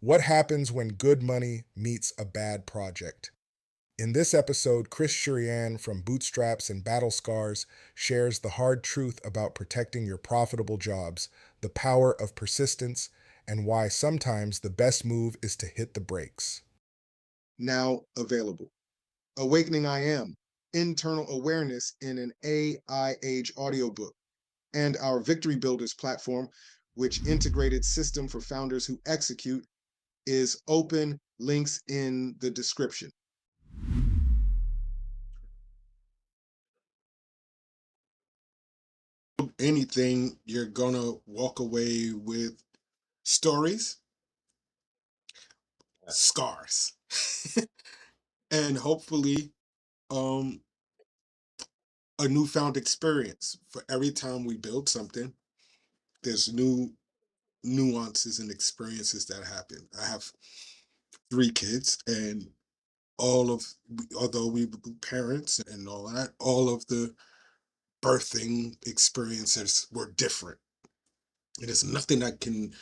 What happens when good money meets a bad project? In this episode, Chris Shurian from Bootstraps and Battle Scars shares the hard truth about protecting your profitable jobs, the power of persistence, and why sometimes the best move is to hit the brakes. Now available. Awakening I Am, Internal Awareness in an AI Age audiobook, and our Victory Builders platform, which integrated system for founders who execute, is open. Links in the description. Anything, you're gonna walk away with stories, scars, and hopefully um a newfound experience. For every time we build something, there's new nuances and experiences that happen. I have 3 kids, and although we were parents and all that, all of the birthing experiences were different. There's nothing that can,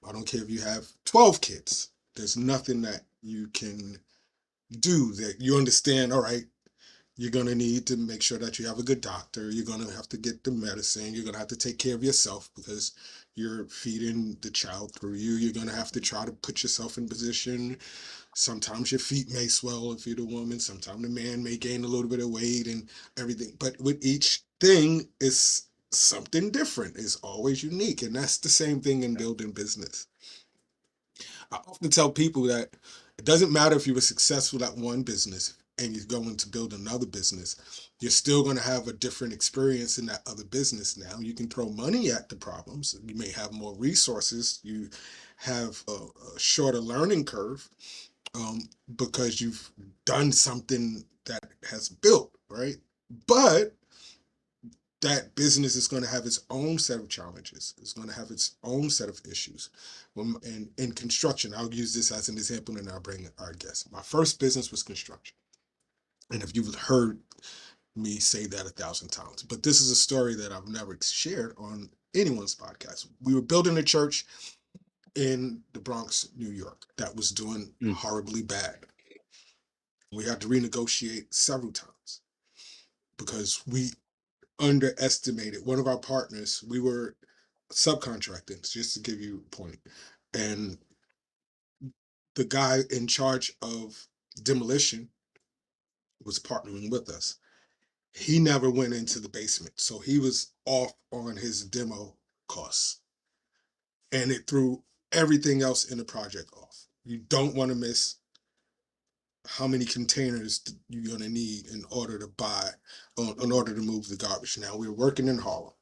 I don't care if you have 12 kids, there's nothing that you can do that you understand, all right, you're going to need to make sure that you have a good doctor. You're going to have to get the medicine. You're going to have to take care of yourself because you're feeding the child through you. You're going to have to try to put yourself in position. Sometimes your feet may swell if you're the woman. Sometimes the man may gain a little bit of weight and everything. But with each thing, it's something different. It's always unique. And that's the same thing in building business. I often tell people that it doesn't matter if you were successful at one business and you're going to build another business, you're still going to have a different experience in that other business. Now you can throw money at the problems. You may have more resources. You have a shorter learning curve because you've done something that has built, right? But that business is going to have its own set of challenges. It's going to have its own set of issues. And in construction, I'll use this as an example and I'll bring our guest. My first business was construction. And if you've heard me say that 1,000 times, but this is a story that I've never shared on anyone's podcast. We were building a church in the Bronx, New York, that was doing horribly bad. We had to renegotiate several times because we underestimated one of our partners. We were subcontracting, just to give you a point. And the guy in charge of demolition was partnering with us. He never went into the basement. So he was off on his demo costs. And it threw everything else in the project off. You don't want to miss how many containers you're going to need in order to buy, in order to move the garbage. Now, we're working in Harlem.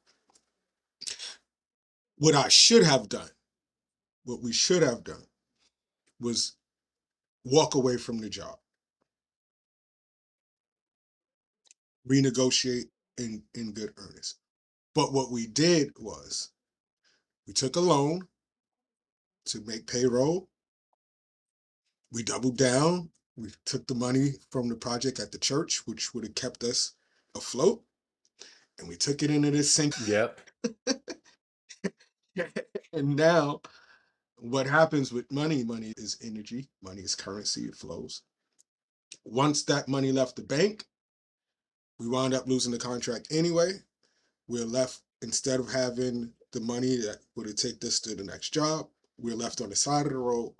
What I should have done, what we should have done was walk away from the job, renegotiate in good earnest. But what we did was we took a loan to make payroll. We doubled down. We took the money from the project at the church, which would have kept us afloat, and we took it into this sink. Yep. And now what happens with money? Money is energy. Money is currency. It flows. Once that money left the bank, we wound up losing the contract anyway. We're left, instead of having the money that would have taken us to the next job, we're left on the side of the road,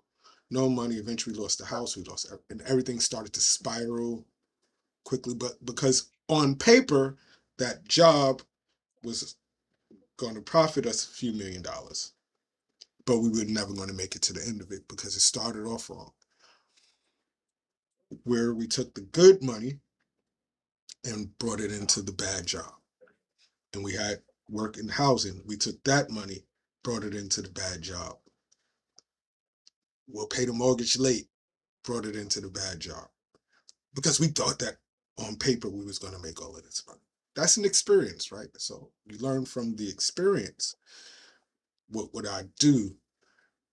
no money. Eventually lost the house, we lost, and everything started to spiral quickly. But because on paper, that job was going to profit us a few $1,000,000, but we were never going to make it to the end of it because it started off wrong. Where we took the good money and brought it into the bad job. And we had work in housing. We took that money, brought it into the bad job. We'll pay the mortgage late, brought it into the bad job. Because we thought that on paper we was going to make all of this money. That's an experience, right? So you learn from the experience. What would I do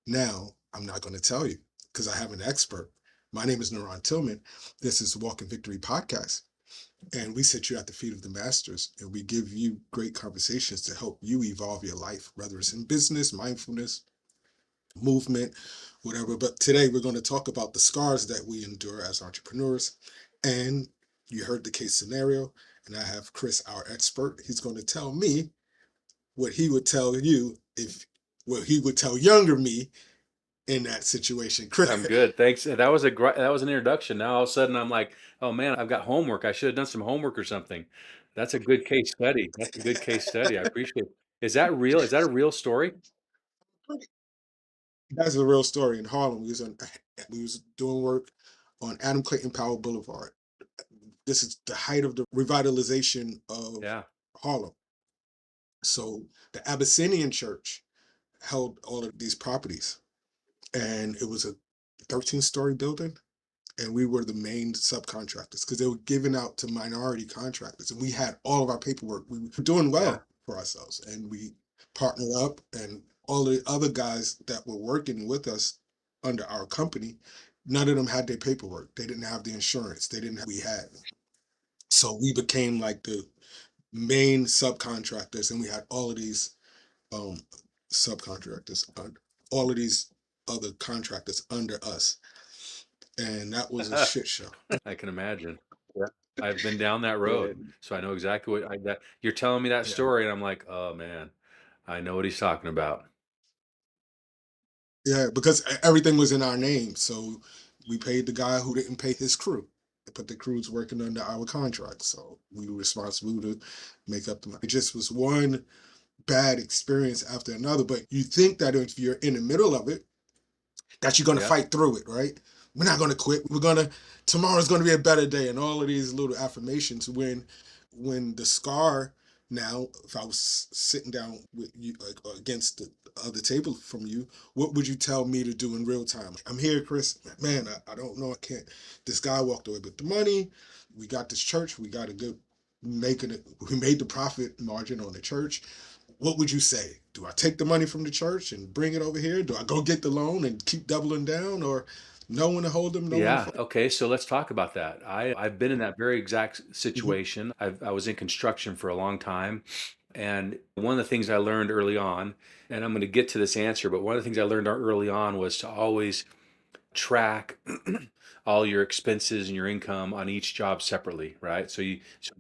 now? I'm not going to tell you because I have an expert. My name is NaRon Tillman. This is the Walk in Victory podcast. And we sit you at the feet of the masters and we give you great conversations to help you evolve your life, whether it's in business, mindfulness, movement, whatever. But today we're going to talk about the scars that we endure as entrepreneurs. And you heard the case scenario, and I have Chris, our expert. He's going to tell me what he would tell you if what he would tell younger me in that situation. Chris, I'm good. Thanks. That was an introduction. Now all of a sudden I'm like, oh man, I've got homework. I should have done some homework or something. That's a good case study. That's a good case study. I appreciate it. Is that real? Is that a real story? that's a real story in Harlem. We was doing work on Adam Clayton Powell Boulevard. This is the height of the revitalization of Yeah. Harlem. So the Abyssinian Church held all of these properties, and it was a 13-story building, and we were the main subcontractors because they were given out to minority contractors, and we had all of our paperwork. We were doing Yeah. well for ourselves, and we partnered up, and all the other guys that were working with us under our company, none of them had their paperwork. They didn't have the insurance. They didn't have we had. So we became like the main subcontractors, and we had all of these um subcontractors, all of these other contractors under us, and that was a shit show. I can imagine. Yeah. I've been down that Yeah, road, so I know exactly that you're telling me that yeah, story, and I'm like, oh man, I know what he's talking about. yeah. Because everything was in our name, so we paid the guy who didn't pay his crew, but the crew's working under our contract, so we were responsible to make up the money. It just was one bad experience after another. But you think that if you're in the middle of it, that you're going to Yeah. fight through it, right? We're not going to quit. Tomorrow's going to be a better day, and all of these little affirmations. When the scar, now, if I was sitting down with you, like, against the other table from you, what would you tell me to do in real time? I'm here, Chris. Man, I don't know. I can't. This guy walked away with the money. We got this church. We got a good making it. We made the profit margin on the church. What would you say? Do I take the money from the church and bring it over here? Do I go get the loan and keep doubling down, or no one to hold them, no one to Yeah. fight? Okay. So let's talk about that. I've been in that very exact Mhm. situation. I was in construction for a long time. And one of the things I learned early on, and I'm going to get to this answer, but one of the things I learned early on was to always track all your expenses and your income on each job separately, right? So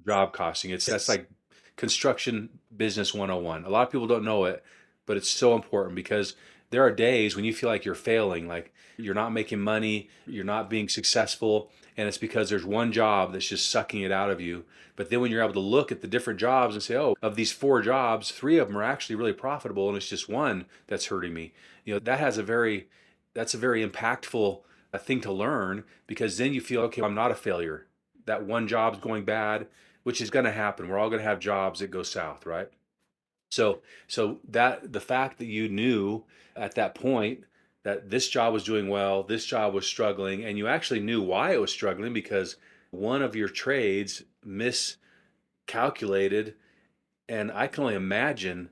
job costing, that's Yes. like construction business 101. A lot of people don't know it, but it's so important because there are days when you feel like you're failing, like you're not making money, you're not being successful, and it's because there's one job that's just sucking it out of you. But then when you're able to look at the different jobs and say, oh, of these four jobs, three of them are actually really profitable and it's just one that's hurting me. That's a very impactful thing to learn because then you feel, okay, I'm not a failure. That one job's going bad, which is going to happen. We're all going to have jobs that go south, right? So that the fact that you knew at that point that this job was doing well, this job was struggling, and you actually knew why it was struggling because one of your trades miscalculated. And I can only imagine,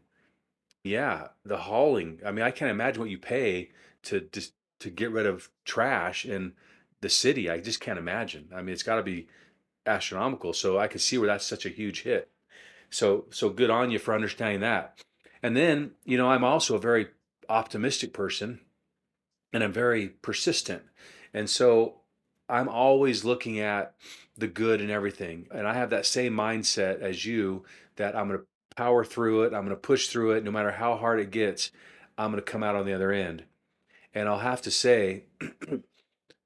yeah, the hauling. I mean, I can't imagine what you pay to get rid of trash in the city. I just can't imagine. I mean, it's got to be astronomical. So I could see where that's such a huge hit. So good on you for understanding that. And then, I'm also a very optimistic person and I'm very persistent. And so I'm always looking at the good in everything. And I have that same mindset as you that I'm going to power through it. I'm going to push through it no matter how hard it gets. I'm going to come out on the other end. And I'll have to say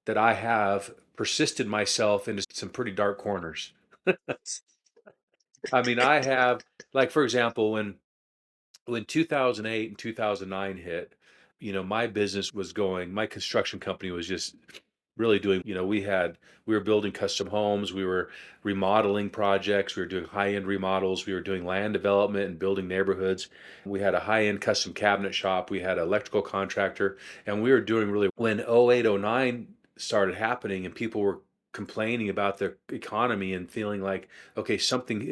that I have persisted myself into some pretty dark corners. I mean, I have, like, for example, when 2008 and 2009 hit, my business was going, my construction company was just really doing, we were building custom homes, we were remodeling projects, we were doing high-end remodels, we were doing land development and building neighborhoods. We had a high-end custom cabinet shop, we had an electrical contractor, and we were doing really when 08, 09 started happening and people were complaining about the economy and feeling like, okay, something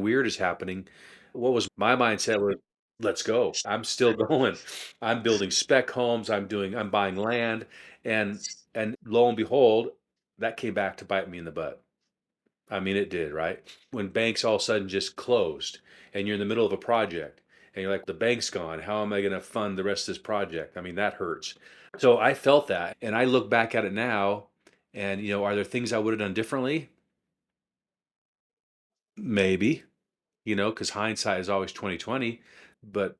weird is happening. What was my mindset was, let's go. I'm still going. I'm building spec homes, I'm buying land, and lo and behold, that came back to bite me in the butt. I mean, it did, right? When banks all of a sudden just closed and you're in the middle of a project and you're like, the bank's gone. How am I going to fund the rest of this project? I mean, that hurts. So I felt that, and I look back at it now, and are there things I would have done differently? Maybe, because hindsight is always 2020, but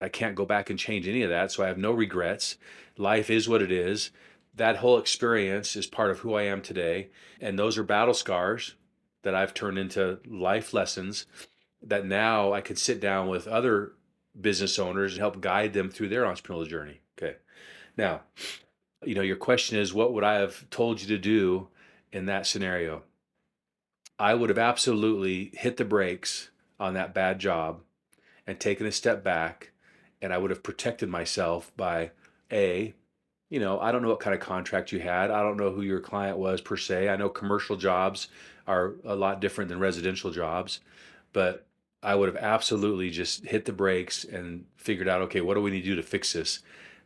I can't go back and change any of that. So I have no regrets. Life is what it is. That whole experience is part of who I am today. And those are battle scars that I've turned into life lessons that now I could sit down with other business owners and help guide them through their entrepreneurial journey. Okay. Now, your question is, what would I have told you to do in that scenario? I would have absolutely hit the brakes on that bad job and taken a step back, and I would have protected myself by a I don't know what kind of contract you had. I don't know who your client was per se. I know commercial jobs are a lot different than residential jobs, but I would have absolutely just hit the brakes and figured out, okay, what do we need to do to fix this?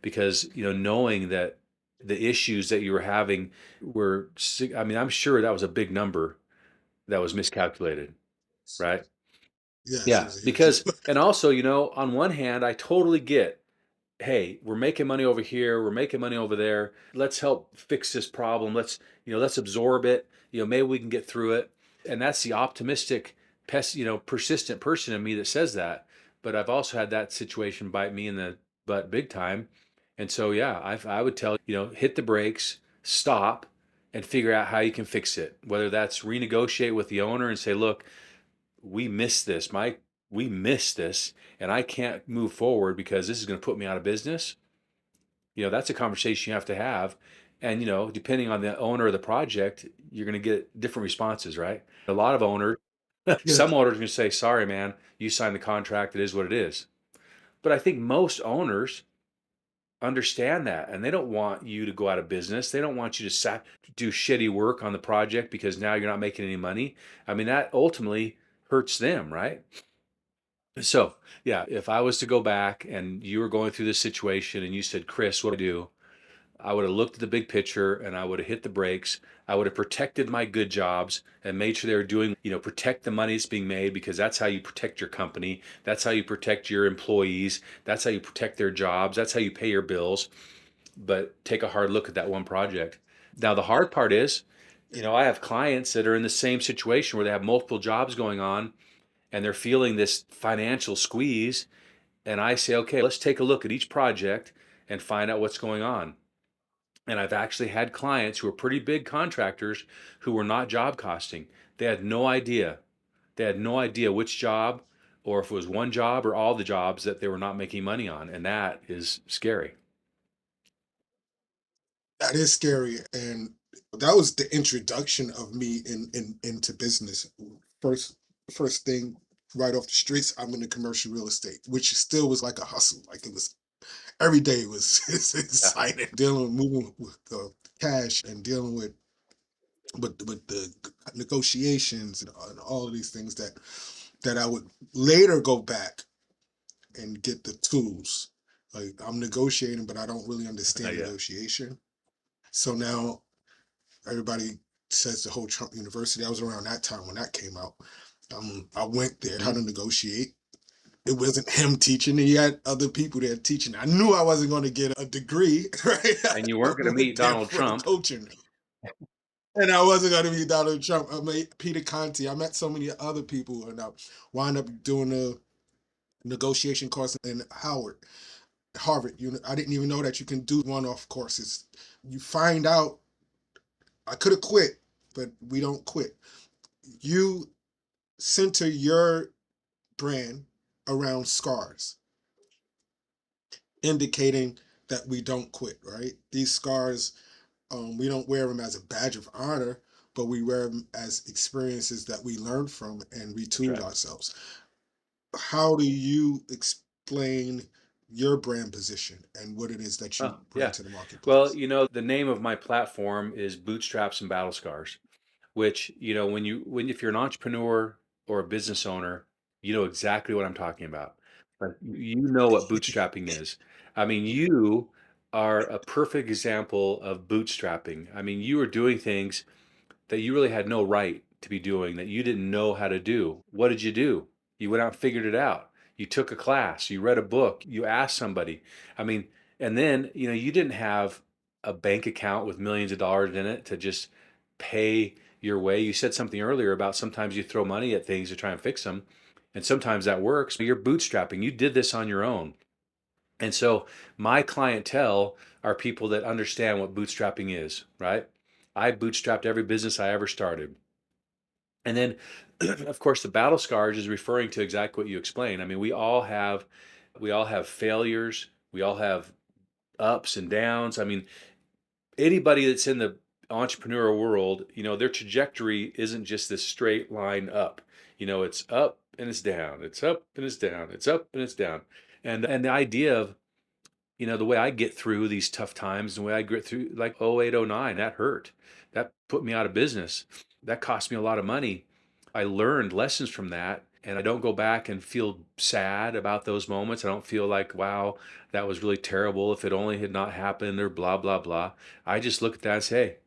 Because knowing that the issues that you were having were, I mean, I'm sure that was a big number that was miscalculated, right? Yes, it Yeah, was a huge because, number. and also, on one hand, I totally get, hey, we're making money over here, we're making money over there. Let's help fix this problem. Let's absorb it. Maybe we can get through it. And that's the optimistic, persistent person in me that says that. But I've also had that situation bite me in the butt big time. And so, yeah, I would tell, hit the brakes, stop, and figure out how you can fix it. Whether that's renegotiate with the owner and say, look, we missed this. We missed this, and I can't move forward because this is going to put me out of business. That's a conversation you have to have. And, depending on the owner of the project, you're going to get different responses, right? A lot of owners, Yeah, some owners are going to say, sorry, man, you signed the contract. It is what it is. But I think most owners understand that, and they don't want you to go out of business. They don't want you to do shitty work on the project because now you're not making any money. I mean, that ultimately hurts them, right? So, yeah, if I was to go back and you were going through this situation and you said, Chris, what do I do? I would have looked at the big picture and I would have hit the brakes. I would have protected my good jobs and made sure they were doing, protect the money that's being made, because that's how you protect your company. That's how you protect your employees. That's how you protect their jobs. That's how you pay your bills. But take a hard look at that one project. Now, the hard part is, I have clients that are in the same situation where they have multiple jobs going on and they're feeling this financial squeeze. And I say, okay, let's take a look at each project and find out what's going on. And I've actually had clients who are pretty big contractors who were not job costing. They had no idea. They had no idea which job, or if it was one job or all the jobs that they were not making money on. And that is scary. that is scary, and that was the introduction of me into business. First, first thing right off the streets, I'm in the commercial real estate, which still was like a hustle. Like it was every day was it's Yeah. exciting. Dealing, moving with cash, and dealing with the negotiations and all of these things that I would later go back and get the tools. Like I'm negotiating, but I don't really understand Yeah. negotiation. So now everybody says the whole Trump University. I was around that time when that came out. I went there how Mhm. to negotiate. It wasn't him teaching. He had other people there teaching. I knew I wasn't going to get a degree, right? And you I weren't going to meet went there Donald for the Trump. coaching. And I wasn't going to be Donald Trump. I met Peter Conti. I met so many other people, and I wound up doing a negotiation course in Harvard. I didn't even know that you can do one-off courses. You find out I could have quit, but we don't quit. You center your brand around scars, indicating that we don't quit, right? These scars, we don't wear them as a badge of honor, but we wear them as experiences that we learn from and That's retool right. ourselves. How do you explain your brand position and what it is that you Oh, bring yeah. to the Well, marketplace? the name of my platform is Bootstraps and Battle Scars, which, if you're an entrepreneur or a business owner, you know exactly what I'm talking about. Like, you know what bootstrapping is. I mean, you are a perfect example of bootstrapping. I mean, you are doing things that you really had no right to be doing, that you didn't know how to do. What did you do? You went out and figured it out. You took a class, you read a book, you asked somebody. I mean, and then, you didn't have a bank account with millions of dollars in it to just pay your way. You said something earlier about sometimes you throw money at things to try and fix them, and sometimes that works. You're bootstrapping. You did this on your own. And so my clientele are people that understand what bootstrapping is, right? I bootstrapped every business I ever started. And then, of course, the battle scars is referring to exactly what you explained. I mean, we all have failures. We all have ups and downs. I mean, anybody that's in the entrepreneurial world, their trajectory isn't just this straight line up. It's up and it's down. It's up and it's down. It's up and it's down. And the idea of, the way I get through these tough times, the way I get through like 08, 09, that hurt. That put me out of business. That cost me a lot of money. I learned lessons from that, and I don't go back and feel sad about those moments. I don't feel like, wow, that was really terrible. If it only had not happened or blah, blah, blah. I just look at that and say, hey,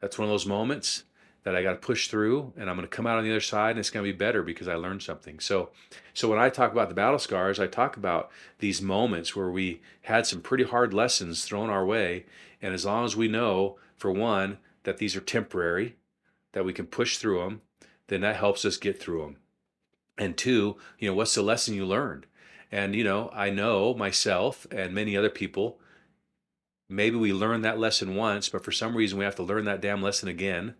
that's one of those moments that I got to push through, and I'm going to come out on the other side, and it's going to be better because I learned something. So when I talk about the battle scars, I talk about these moments where we had some pretty hard lessons thrown our way, and as long as we know, for one, that these are temporary, that we can push through them, then that helps us get through them. And two, what's the lesson you learned? And I know myself and many other people, maybe we learned that lesson once, but for some reason we have to learn that damn lesson again.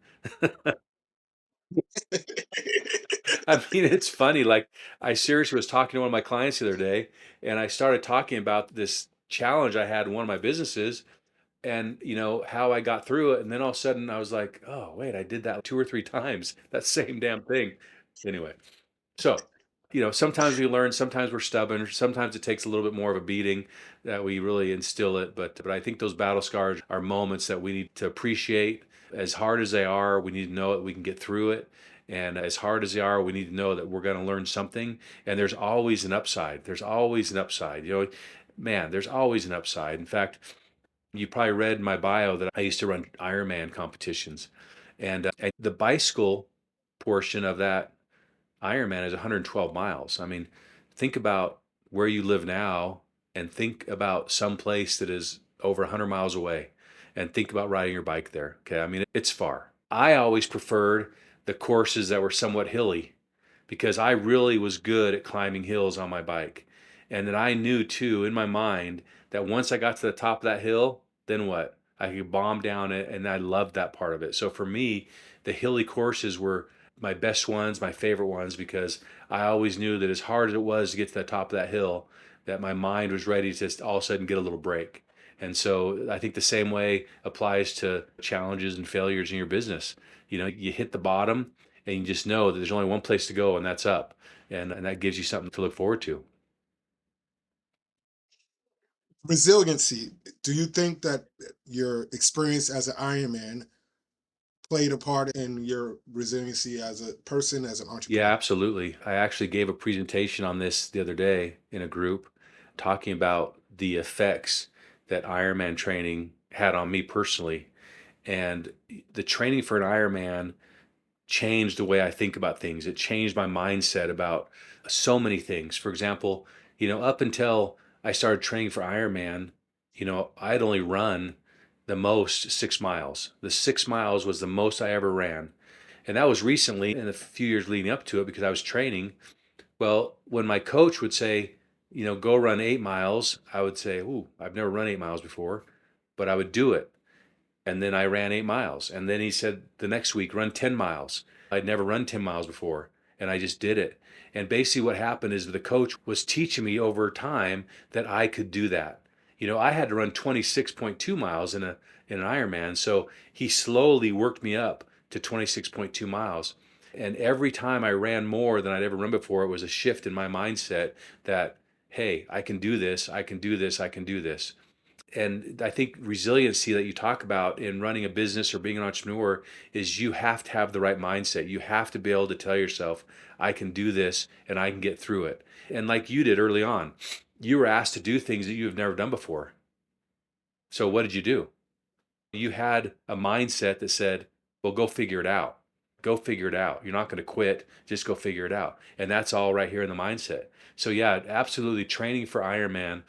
I mean, it's funny. Like, I seriously was talking to one of my clients the other day, and I started talking about this challenge I had in one of my businesses, and how I got through it. And then all of a sudden, I was like, "Oh, wait, I did that 2 or 3 times. That same damn thing." Anyway, so, sometimes we learn, sometimes we're stubborn, sometimes it takes a little bit more of a beating that we really instill it. But I think those battle scars are moments that we need to appreciate. As hard as they are, we need to know that we can get through it. And as hard as they are, we need to know that we're going to learn something. And there's always an upside. There's always an upside. Man, there's always an upside. In fact, you probably read in my bio that I used to run Ironman competitions. And the bicycle portion of that Ironman is 112 miles. I mean, think about where you live now and think about some place that is over 100 miles away and think about riding your bike there. Okay. I mean, it's far. I always preferred the courses that were somewhat hilly because I really was good at climbing hills on my bike. And then I knew too in my mind that once I got to the top of that hill, then what? I could bomb down it, and I loved that part of it. So for me, the hilly courses were my best ones, my favorite ones, because I always knew that as hard as it was to get to the top of that hill, that my mind was ready to just all of a sudden get a little break. And so I think the same way applies to challenges and failures in your business. You hit the bottom and you just know that there's only one place to go, and that's up. And that gives you something to look forward to. Resiliency. Do you think that your experience as an Ironman played a part in your resiliency as a person, as an Yeah, entrepreneur? absolutely. I actually gave a presentation on this the other day in a group talking about the effects that Ironman training had on me personally. And the training for an Ironman changed the way I think about things. It changed my mindset about so many things. For example, up until I started training for Ironman, I'd only run the most 6 miles. The 6 miles was the most I ever ran. And that was recently in the few years leading up to it because I was training. Well, when my coach would say, go run 8 miles, I would say, ooh, I've never run 8 miles before, but I would do it. And then I ran 8 miles. And then he said the next week, run 10 miles. I'd never run 10 miles before. And I just did it. And basically what happened is the coach was teaching me over time that I could do that. I had to run 26.2 miles in an Ironman. So he slowly worked me up to 26.2 miles. And every time I ran more than I'd ever run before, it was a shift in my mindset that, hey, I can do this, I can do this, I can do this. And I think resiliency that you talk about in running a business or being an entrepreneur is you have to have the right mindset. You have to be able to tell yourself, I can do this and I can get through it. And like you did early on, you were asked to do things that you have never done before. So what did you do? You had a mindset that said, well, go figure it out. Go figure it out. You're not going to quit. Just go figure it out. And that's all right here in the mindset. So yeah, absolutely training for Ironman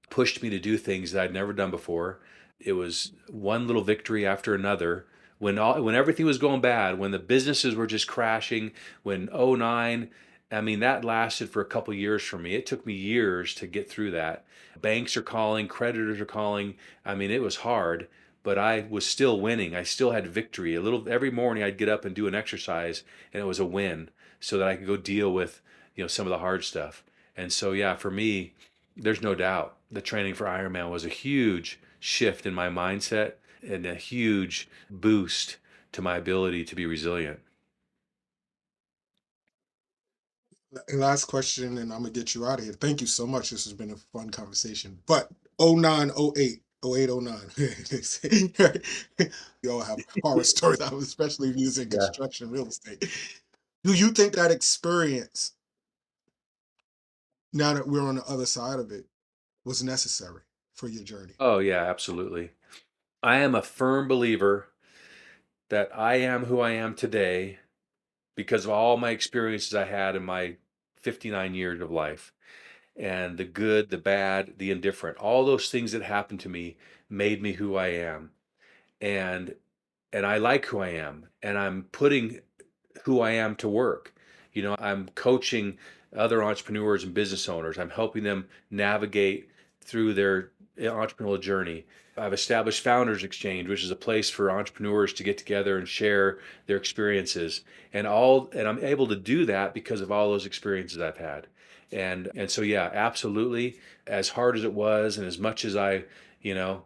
pushed me to do things that I'd never done before. It was one little victory after another. When everything was going bad, when the businesses were just crashing, when '09, I mean that lasted for a couple years for me. It took me years to get through that. Banks are calling, creditors are calling. I mean it was hard, but I was still winning. I still had victory. A little every morning I'd get up and do an exercise and it was a win so that I could go deal with, some of the hard stuff. And so yeah, for me, there's no doubt the training for Ironman was a huge shift in my mindset and a huge boost to my ability to be resilient. Last question, and I'm gonna get you out of here. Thank you so much. This has been a fun conversation. But '09, '08, '08, '09. We all have horror stories, especially if you're in Yeah. construction real estate. Do you think that experience, now that we're on the other side of it, was necessary for your journey? Oh, yeah, absolutely. I am a firm believer that I am who I am today because of all my experiences I had in my 59 years of life, and the good, the bad, the indifferent. All those things that happened to me made me who I am. And I like who I am, and I'm putting who I am to work. I'm coaching other entrepreneurs and business owners. I'm helping them navigate through their entrepreneurial journey. I've established Founders Exchange, which is a place for entrepreneurs to get together and share their experiences. And I'm able to do that because of all those experiences I've had. And so yeah, absolutely. As hard as it was, and as much as I, you know,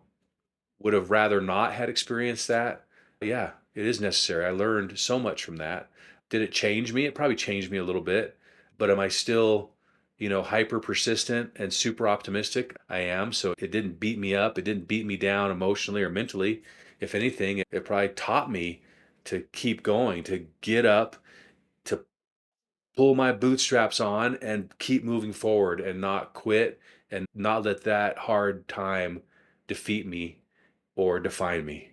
would have rather not had experienced that. Yeah, it is necessary. I learned so much from that. Did it change me? It probably changed me a little bit, but am I still, hyper persistent and super optimistic? I am. So it didn't beat me up. It didn't beat me down emotionally or mentally. If anything, it probably taught me to keep going, to get up, to pull my bootstraps on and keep moving forward and not quit and not let that hard time defeat me or define me.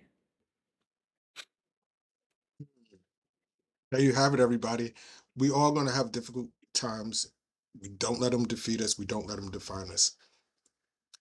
There you have it, everybody. We all gonna have difficult times. We don't let them defeat us. We don't let them define us.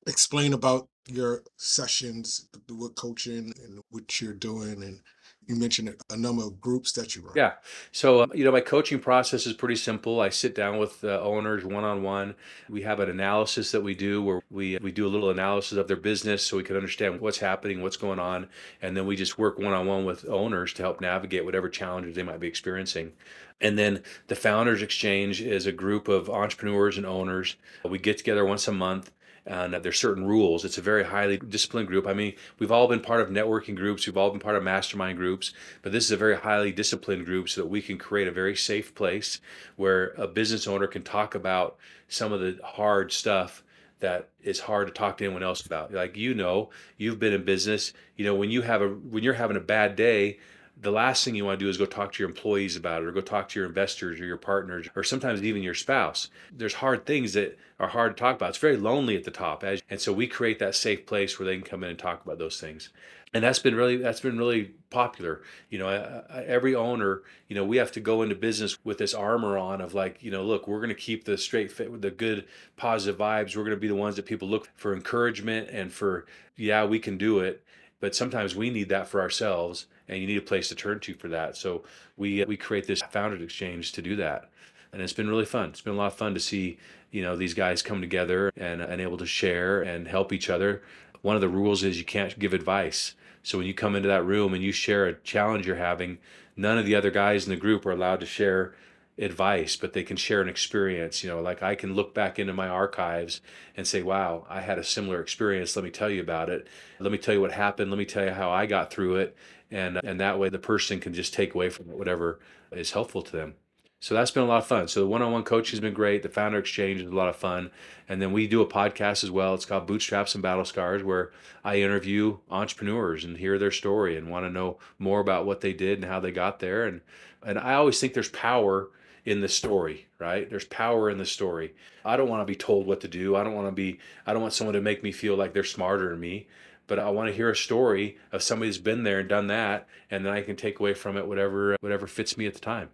Explain about your sessions with coaching and what you're doing, and you mentioned a number of groups that you run. Yeah. So, my coaching process is pretty simple. I sit down with owners one on one. We have an analysis that we do where we do a little analysis of their business so we can understand what's happening, what's going on. And then we just work one on one with owners to help navigate whatever challenges they might be experiencing. And then the Founders Exchange is a group of entrepreneurs and owners. We get together once a month. And there's certain rules. It's a very highly disciplined group. I mean, we've all been part of networking groups. We've all been part of mastermind groups, but this is a very highly disciplined group so that we can create a very safe place where a business owner can talk about some of the hard stuff that is hard to talk to anyone else about. Like, you've been in business. When you're having a bad day, the last thing you want to do is go talk to your employees about it, or go talk to your investors or your partners, or sometimes even your spouse. There's hard things that are hard to talk about. It's very lonely at the top, and so we create that safe place where they can come in and talk about those things. And that's been really popular. Every owner, we have to go into business with this armor on of like, look, we're going to keep the straight fit with the good positive vibes. We're going to be the ones that people look for encouragement and for, yeah, we can do it. But sometimes we need that for ourselves, and you need a place to turn to for that. So we create this Founders Exchange to do that, and it's been really fun. It's been a lot of fun to see these guys come together and able to share and help each other. One of the rules is you can't give advice. So when you come into that room and you share a challenge you're having, none of the other guys in the group are allowed to share advice, but they can share an experience. Like I can look back into my archives and say, wow, I had a similar experience. Let me tell you about it. Let me tell you what happened. Let me tell you how I got through it. And that way the person can just take away from it whatever is helpful to them. So that's been a lot of fun. So the one-on-one coaching has been great. The Founder Exchange is a lot of fun. And then we do a podcast as well. It's called Bootstraps and Battle Scars, where I interview entrepreneurs and hear their story and want to know more about what they did and how they got there. And I always think there's power in the story, right? There's power in the story. I don't want to be told what to do. I don't want someone to make me feel like they're smarter than me. but I want to hear a story of somebody who's been there and done that, and then I can take away from it whatever fits me at the time.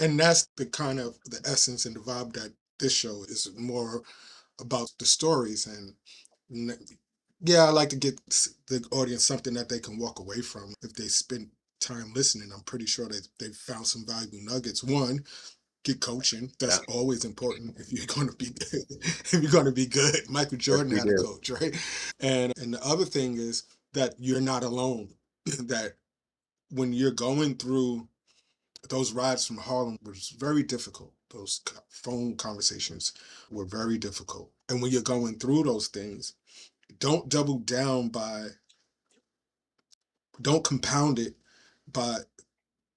And that's the kind of the essence and the vibe that this show is more about the stories. And yeah, I like to get the audience something that they can walk away from if they spend time listening. I'm pretty sure that they found some valuable nuggets. One, get coaching. That's Yeah. always important if you're going to be if you're going to be good. Michael Yes, Jordan we had a do. coach, right? And the other thing is that you're not alone. That when you're going through those rides from Harlem was very difficult. Those phone conversations were very difficult. And when you're going through those things, don't double down by, don't compound it by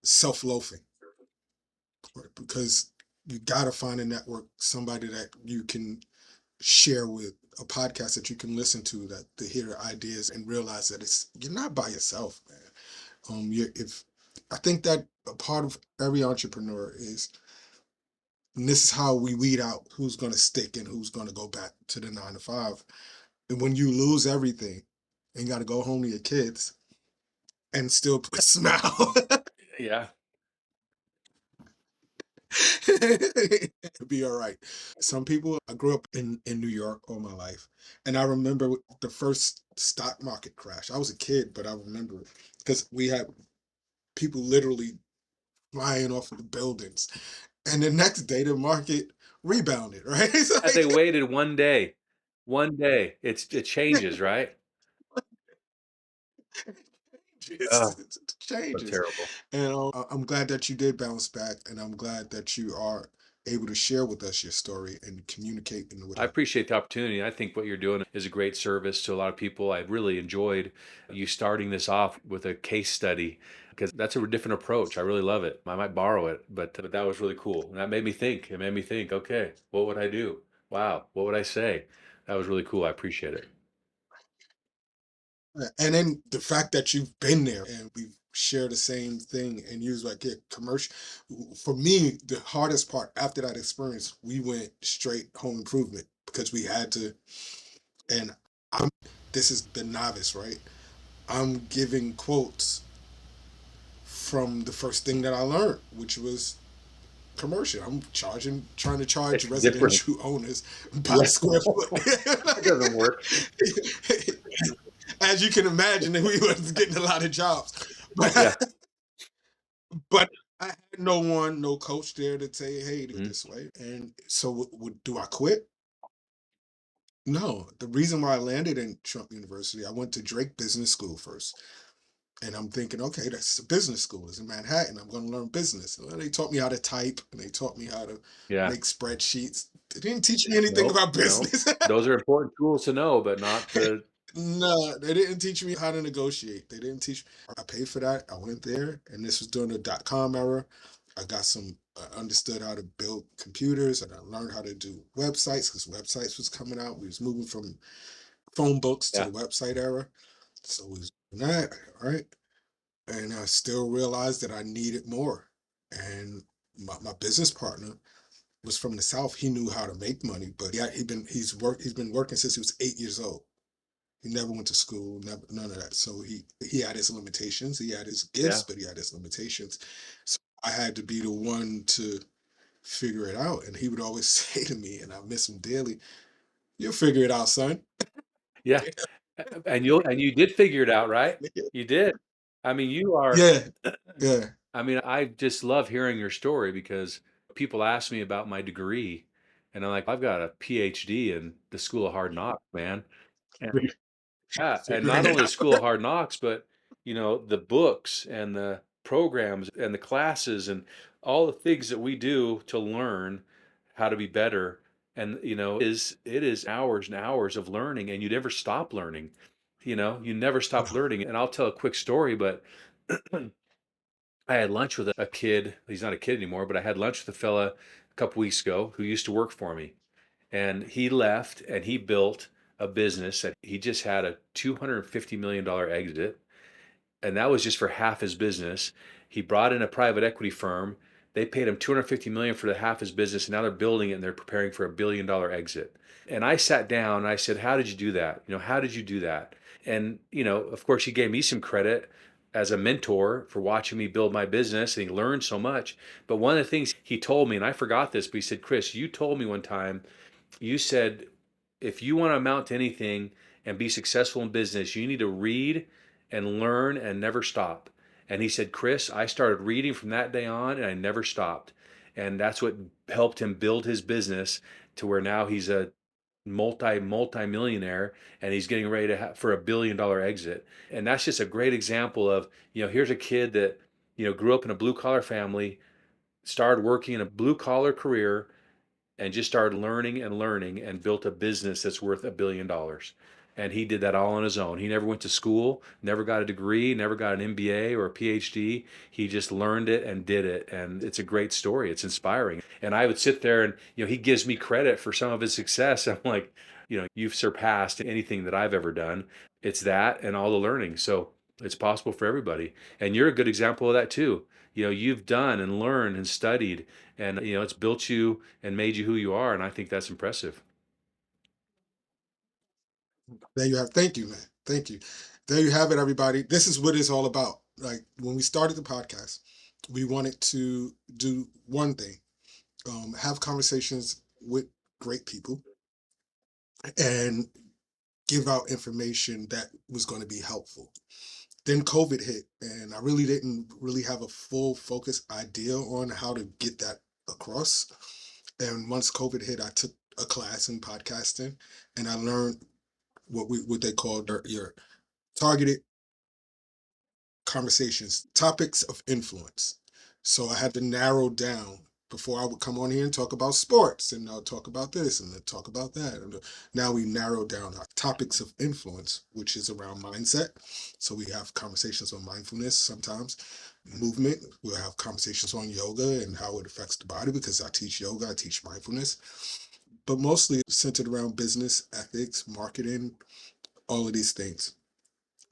self-loathing, right? Because you got to find a network, somebody that you can share with, a podcast that you can listen to, that to hear ideas and realize that it's you're not by yourself, man. You if I think that a part of every entrepreneur is, and this is how we weed out who's going to stick and who's going to go back to the 9 to 5. And when you lose everything and you got to go home to your kids and still smile, Yeah. be all right. Some people, I grew up in New York all my life. And I remember the first stock market crash. I was a kid, but I remember it because we had people literally flying off of the buildings. And the next day, the market rebounded, right? It's Had they like, waited one day, it changes, right? Oh, it so changes. terrible. And I'm glad that you did bounce back, and I'm glad that you are able to share with us your story and communicate in the way. I appreciate the opportunity. I think what you're doing is a great service to a lot of people. I really enjoyed you starting this off with a case study because that's a different approach. I really love it. I might borrow it, but that was really cool. And that made me think. It made me think, okay, what would I do? Wow, what would I say? That was really cool. I appreciate it. And then the fact that you've been there and we share the same thing, and you was like, yeah, commercial. For me, the hardest part after that experience, we went straight home improvement because we had to. And I'm this is the novice, right? I'm giving quotes from the first thing that I learned, which was commercial. I'm trying to charge It's different. residential owners by Yeah, the square foot. it doesn't work. As you can imagine, we was getting a lot of jobs, Yeah. but but I had no one, no coach there to say, "Hey, do it Mhm. this way." And so, do I quit? No. The reason why I landed in Trump University, I went to Drake Business School first. And I'm thinking, okay, that's a business school. It's in Manhattan. I'm going to learn business. Well, they taught me how to type and they taught me how to Yeah. make spreadsheets. They didn't teach me anything Nope. about No. business. Those are important tools to know, but not to. No, they didn't teach me how to negotiate. They didn't teach. I paid for that. I went there, and this was during the .com era. I got some. I understood how to build computers, and I learned how to do websites because websites was coming out. We was moving from phone books to Yeah. the website era, so we was doing that. All right, and I still realized that I needed more. And my business partner was from the South. He knew how to make money, but he's been working since he was 8 years old. He never went to school, never none of that. So he had his limitations. He had his gifts, Yeah. but he had his limitations. So I had to be the one to figure it out. And he would always say to me, and I miss him dearly, "You'll figure it out, son." Yeah. And you did figure it out, right? You did. I mean, you are. Yeah, yeah. I mean, I just love hearing your story because people ask me about my degree, and I'm like, I've got a PhD in the School of Hard Knocks, man. And yeah, and not Figuring it only the out. School of Hard Knocks, but the books and the programs and the classes and all the things that we do to learn how to be better. And it is hours and hours of learning, and you never stop learning. You never stop No. learning. And I'll tell a quick story, but I had lunch with a kid. He's not a kid anymore, but I had lunch with a fella a couple weeks ago who used to work for me. And he left and he built a business that he just had a $250 million exit. And that was just for half his business. He brought in a private equity firm They paid him 250 million for the half his business, and now they're building it and they're preparing for $1 billion exit. And I sat down and I said, how did you do that? How did you do that? And, of course, he gave me some credit as a mentor for watching me build my business, and he learned so much. But one of the things he told me, and I forgot this, but he said, Chris, you told me one time, you said, if you want to amount to anything and be successful in business, you need to read and learn and never stop. And he said, Chris, I started reading from that day on and I never stopped. And that's what helped him build his business to where now he's a multi millionaire, and he's getting ready to for $1 billion exit. And that's just a great example of, here's a kid that, grew up in a blue collar family, started working in a blue collar career, and just started learning and learning and built a business that's worth $1 billion. And he did that all on his own. He never went to school, never got a degree, never got an MBA or a PhD. He just learned it and did it. And it's a great story. It's inspiring. And I would sit there and, he gives me credit for some of his success. I'm like, you've surpassed anything that I've ever done. It's that and all the learning. So it's possible for everybody. And you're a good example of that too. You've done and learned and studied, and it's built you and made you who you are. And I think that's impressive. There you have. Thank you, man. Thank you. There you have it, everybody. This is what it's all about. Like when we started the podcast, we wanted to do one thing: have conversations with great people and give out information that was going to be helpful. Then COVID hit, and I really didn't really have a full focus idea on how to get that across. And once COVID hit, I took a class in podcasting, and I learned what they call your targeted conversations, topics of influence. So I had to narrow down before I would come on here and talk about sports, and I'll talk about this and then talk about that. And now we narrowed down our topics of influence, which is around mindset. So we have conversations on mindfulness sometimes, movement. We'll have conversations on yoga and how it affects the body, because I teach yoga, I teach mindfulness, but mostly centered around business, ethics, marketing, all of these things.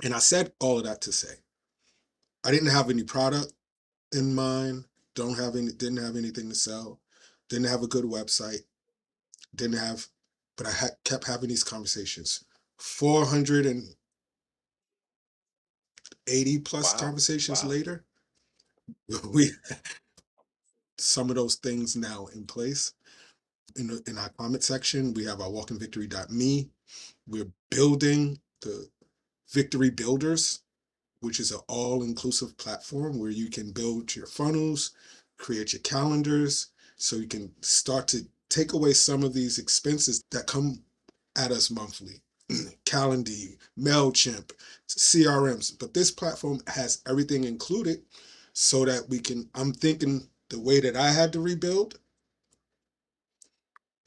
And I said all of that to say, I didn't have any product in mind, didn't have anything to sell, didn't have a good website, didn't have, but kept having these conversations. 480 plus Wow. conversations Wow. later, we some of those things now in place. In our comment section, we have our walkinvictory.me. We're building the Victory Builders, which is an all-inclusive platform where you can build your funnels, create your calendars, so you can start to take away some of these expenses that come at us monthly. Calendly, MailChimp, CRMs. But this platform has everything included so that I'm thinking the way that I had to rebuild,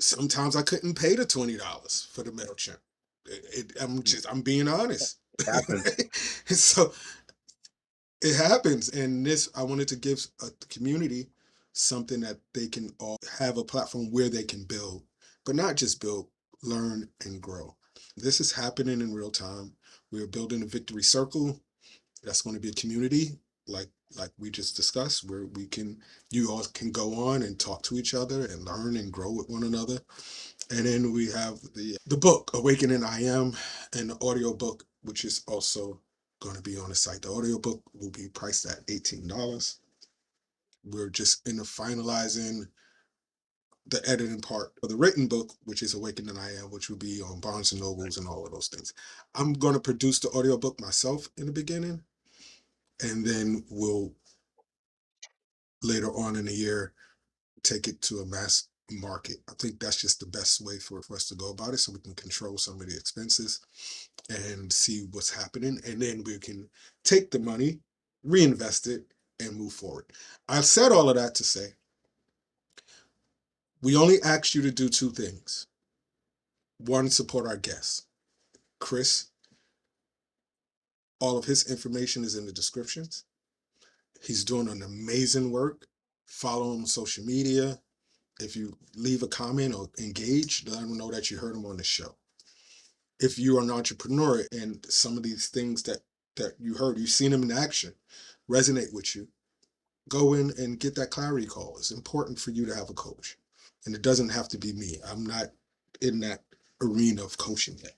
sometimes I couldn't pay the $20 for the MailChimp. I'm being honest. It happens. So it happens, and I wanted to give the community something that they can all have a platform where they can build, but not just build, learn and grow. This is happening in real time. We're building a victory circle. That's going to be a community like we just discussed, where you all can go on and talk to each other and learn and grow with one another. And then we have the book, Awakening I Am, and the audio book, which is also going to be on the site. The audiobook will be priced at $18. We're just in the finalizing the editing part of the written book, which is Awakening I Am, which will be on Barnes and Nobles and all of those things. I'm going to produce the audiobook myself in the beginning, and then we'll later on in the year take it to a mass market. I think that's just the best way for us to go about it, so we can control some of the expenses and see what's happening, and then we can take the money, reinvest it, and move forward. I said all of that to say, we only asked you to do two things. One, support our guests. Chris, all of his information is in the descriptions. He's doing an amazing work. Follow him on social media. If you leave a comment or engage, let him know that you heard him on the show. If you are an entrepreneur and some of these things that you heard, you've seen them in action, resonate with you, go in and get that clarity call. It's important for you to have a coach. And it doesn't have to be me. I'm not in that arena of coaching yet.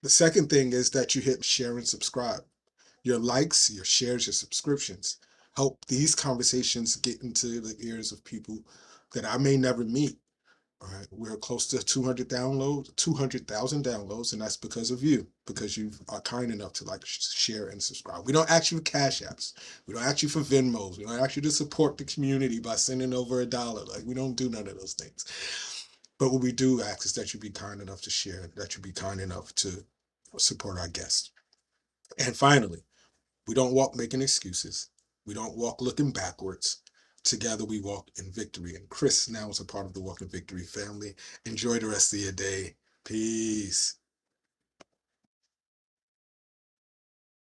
The second thing is that you hit share and subscribe. Your likes, your shares, your subscriptions help these conversations get into the ears of people that I may never meet. All right, we're close to 200,000 downloads, and that's because of you, because you are kind enough to like, share, and subscribe. We don't ask you for cash apps. We don't ask you for Venmos. We don't ask you to support the community by sending over $1. Like, we don't do none of those things. But what we do ask is that you be kind enough to share, that you be kind enough to support our guests. And finally, we don't walk making excuses. We don't walk looking backwards. Together we walk in victory. And Chris now is a part of the Walk in Victory family. Enjoy the rest of your day. Peace.